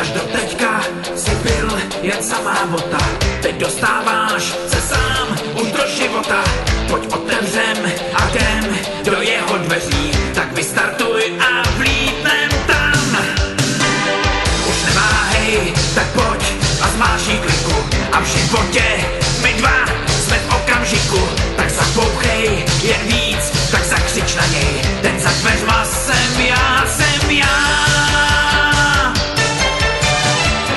Až do teďka si byl jen samá bota, teď dostáváš se sám už do života. Pojď otevřem a jdem do jeho dveří, tak vystartuj a vlítnem tam. Už neváhej, tak pojď a zmáčkni kliku, a v životě my dva jsme v okamžiku. Tak zapouchej jen víc, tak zakřič na něj, ten za dveřma jsem já, jsem já.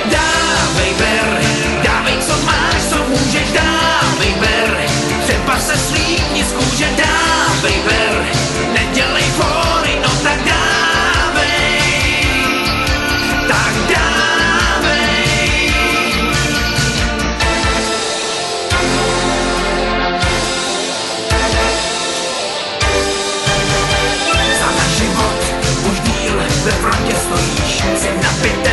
Dávej ber, dávej co máš, co můžeš, dávej ber, třeba se slíkni z kůže, dávej ber, nedělej fóry, no tak dávej, tak dávej. Za náš život už díl ve frontě stojíš, jsi nabitej